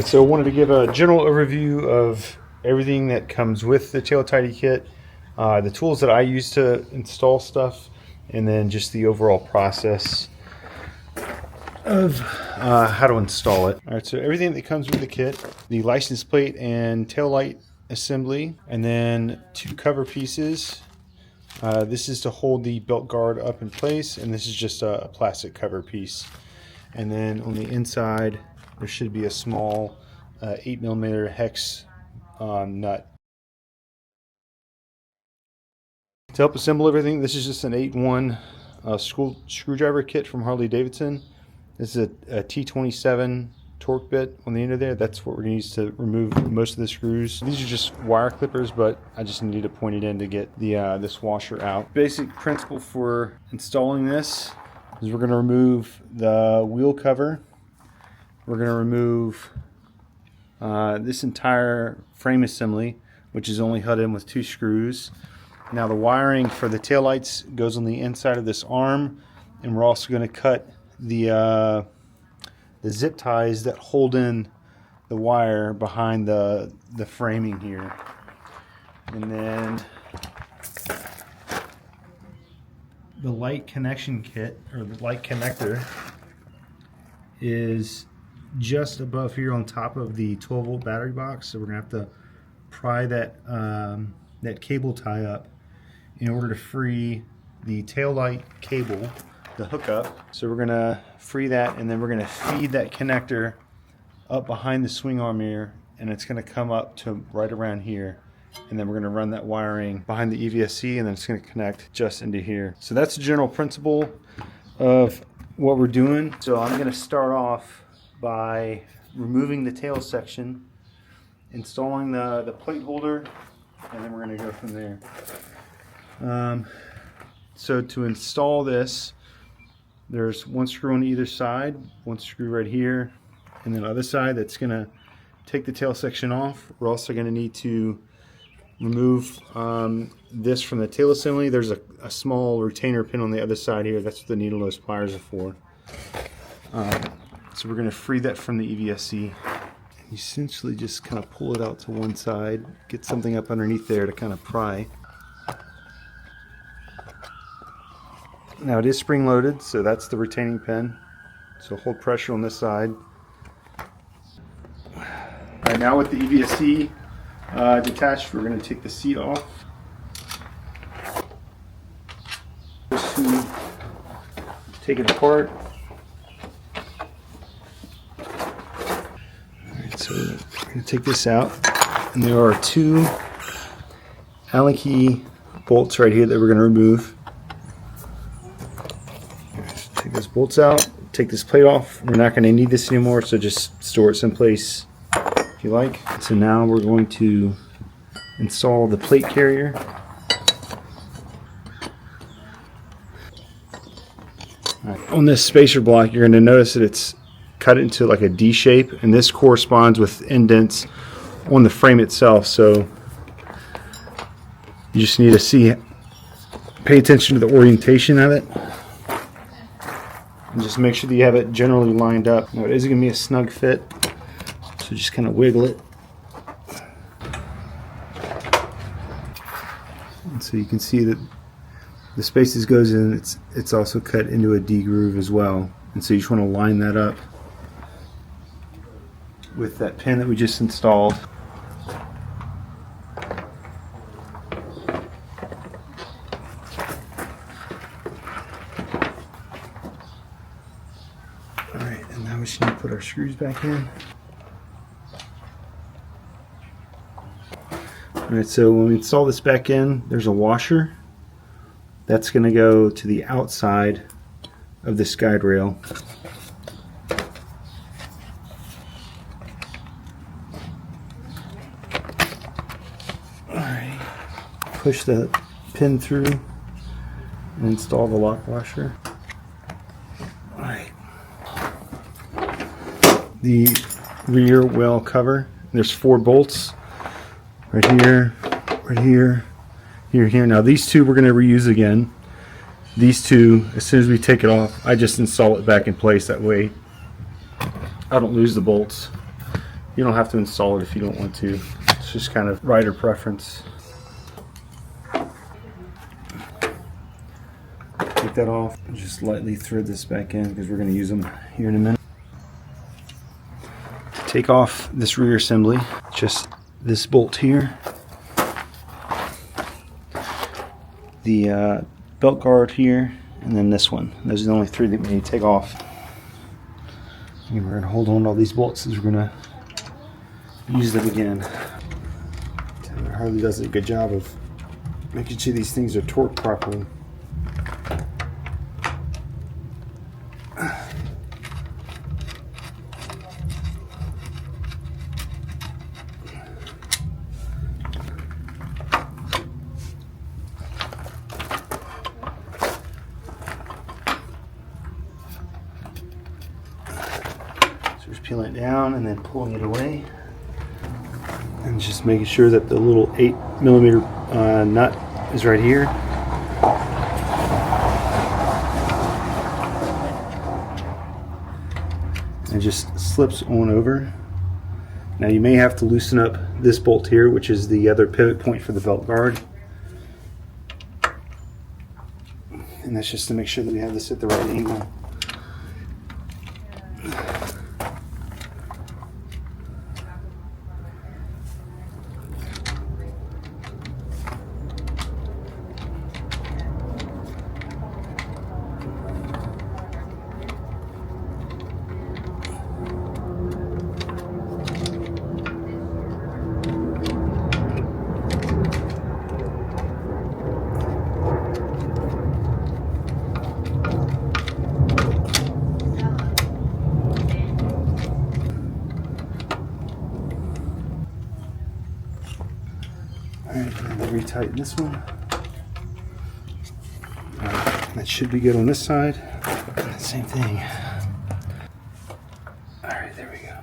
Alright, so I wanted to give a general overview of everything that comes with the tail tidy kit, the tools that I use to install stuff, and then just the overall process of how to install it. Alright, so everything that comes with the kit, the license plate and tail light assembly, and then 2 cover pieces. This is to hold the belt guard up in place, and this is just a plastic cover piece. And then on the inside there should be a small 8mm hex nut. To help assemble everything, this is just an 8-in-1 screwdriver kit from Harley-Davidson. This is a T27 Torx bit on the end of there. That's what we're going to use to remove most of the screws. These are just wire clippers, but I just needed to point it in to get the this washer out. Basic principle for installing this is we're going to remove the wheel cover. We're going to remove this entire frame assembly, which is only held in with 2 screws. Now the wiring for the taillights goes on the inside of this arm, and we're also going to cut the zip ties that hold in the wire behind the framing here. And then the light connection kit, or the light connector, is just above here on top of the 12-volt battery box. So we're gonna have to pry that that cable tie up in order to free the tail light cable, the hookup. So we're gonna free that, and then we're gonna feed that connector up behind the swing arm here, and it's gonna come up to right around here, and then we're gonna run that wiring behind the EVSC, and then it's gonna connect just into here. So that's the general principle of what we're doing. So I'm gonna start off by removing the tail section, installing the plate holder, and then we're going to go from there. So to install this, there's 1 screw on either side, 1 screw right here, and then the other side that's going to take the tail section off. We're also going to need to remove this from the tail assembly. There's a small retainer pin on the other side here. That's what the needle nose pliers are for. So we're going to free that from the EVSC. You essentially just kind of pull it out to one side, get something up underneath there to kind of pry. Now it is spring loaded, so that's the retaining pin. So hold pressure on this side. Alright, now with the EVSC detached, we're going to take the seat off. Just to take it apart. So we're going to take this out, and there are 2 Allen key bolts right here that we're going to remove. Take those bolts out, take this plate off. We're not going to need this anymore, so just store it someplace if you like. So now we're going to install the plate carrier. Right. On this spacer block, you're going to notice that it's cut it into like a D shape, and this corresponds with indents on the frame itself. So you just need to pay attention to the orientation of it, and just make sure that you have it generally lined up. Now it is going to be a snug fit, so just kind of wiggle it, and so you can see that the spaces goes in. It's also cut into a D groove as well, and so you just want to line that up with that pin that we just installed. Alright, and now we just need to put our screws back in. Alright, so when we install this back in, there's a washer that's going to go to the outside of this guide rail. Push the pin through and install the lock washer. Alright. The rear well cover. There's 4 bolts. Right here, right here, here. Now these 2 we're going to reuse again. These 2, as soon as we take it off, I just install it back in place. That way I don't lose the bolts. You don't have to install it if you don't want to. It's just kind of rider preference. Take that off and just lightly thread this back in because we're going to use them here in a minute. Take off this rear assembly, just this bolt here, the belt guard here, and then this one. Those are the only three that we need to take off. And we're going to hold on to all these bolts as we're going to use them again. Harley does a good job of making sure these things are torqued properly. So just peeling it down and then pulling it away. And just making sure that the little 8mm nut is right here. And it just slips on over. Now you may have to loosen up this bolt here, which is the other pivot point for the belt guard. And that's just to make sure that we have this at the right angle. Alright, retighten this one. That should be good on this side. Same thing. Alright, there we go.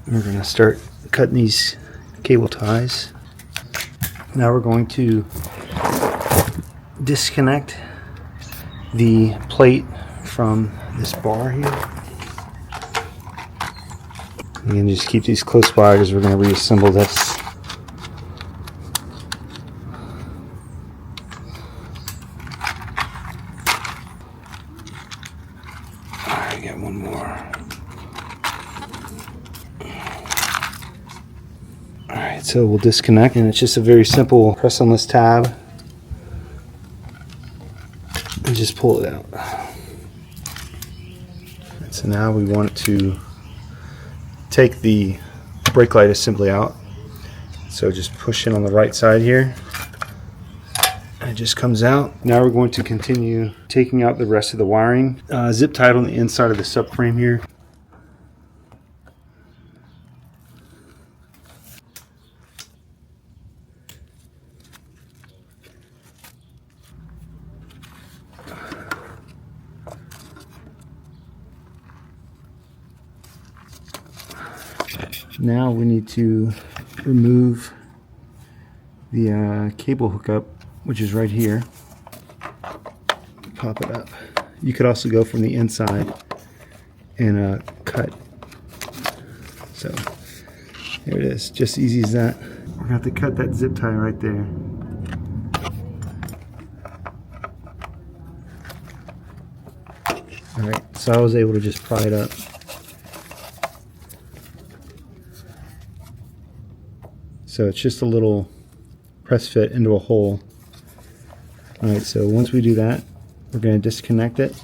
We're going to start cutting these cable ties. Now we're going to disconnect the plate from this bar here. You can just keep these close by because we're going to reassemble this. Get one more. Alright, so we'll disconnect, and it's just a very simple press on this tab and just pull it out. And so now we want to take the brake light assembly out. So just push in on the right side here. It just comes out. Now we're going to continue taking out the rest of the wiring. Zip tied on the inside of the subframe here. Now we need to remove the cable hookup, which is right here. Pop it up. You could also go from the inside and cut. So here it is, just easy as that. We're gonna have to cut that zip tie right there. Alright, so I was able to just pry it up. So it's just a little press fit into a hole. Alright, so once we do that, we're going to disconnect it.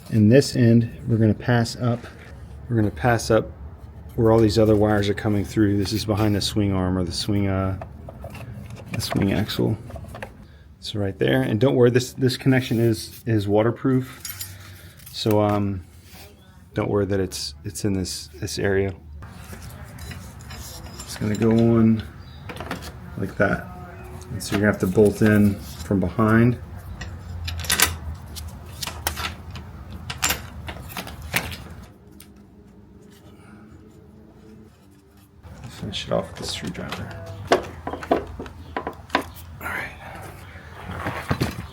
And this end, we're going to pass up. We're going to pass up where all these other wires are coming through. This is behind the swing arm or the swing axle. So right there. And don't worry, this connection is waterproof. So don't worry that it's in this area. It's going to go on like that. And so you're going to have to bolt in from behind. Finish it off with the screwdriver. Alright.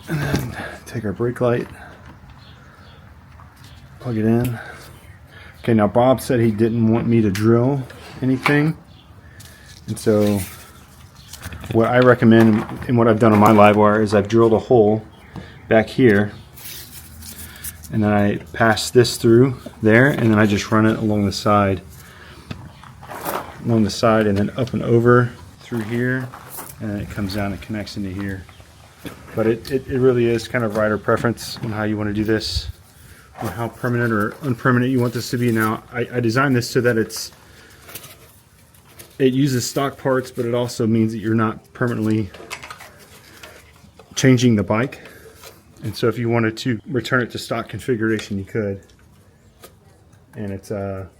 And then take our brake light, plug it in. Okay, now Bob said he didn't want me to drill anything, and so what I recommend and what I've done on my LiveWire is I've drilled a hole back here, and then I pass this through there, and then I just run it along the side, and then up and over through here, and then it comes down and connects into here. But it really is kind of rider preference on how you want to do this, or how permanent or unpermanent you want this to be. Now, I designed this so that it uses stock parts, but it also means that you're not permanently changing the bike. And so if you wanted to return it to stock configuration, you could. And it's not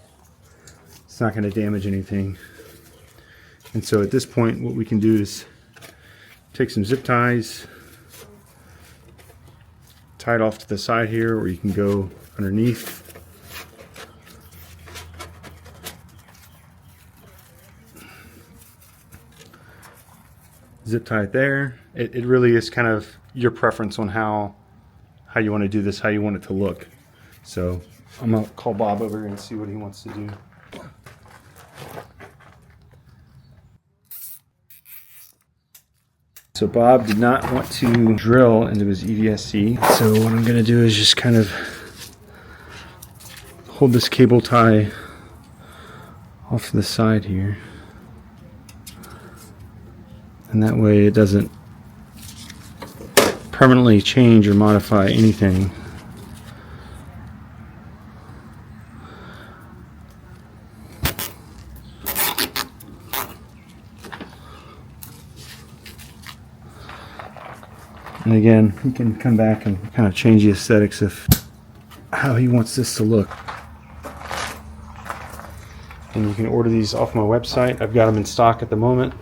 going to damage anything. And so at this point, what we can do is take some zip ties, tie it off to the side here, or you can go underneath. Zip tie it there. It really is kind of your preference on how you want to do this, how you want it to look. So I'm gonna call Bob over and see what he wants to do. So Bob did not want to drill into his EVSC. So what I'm gonna do is just kind of hold this cable tie off to the side here. And that way it doesn't permanently change or modify anything. And again, he can come back and kind of change the aesthetics of how he wants this to look. And you can order these off my website. I've got them in stock at the moment.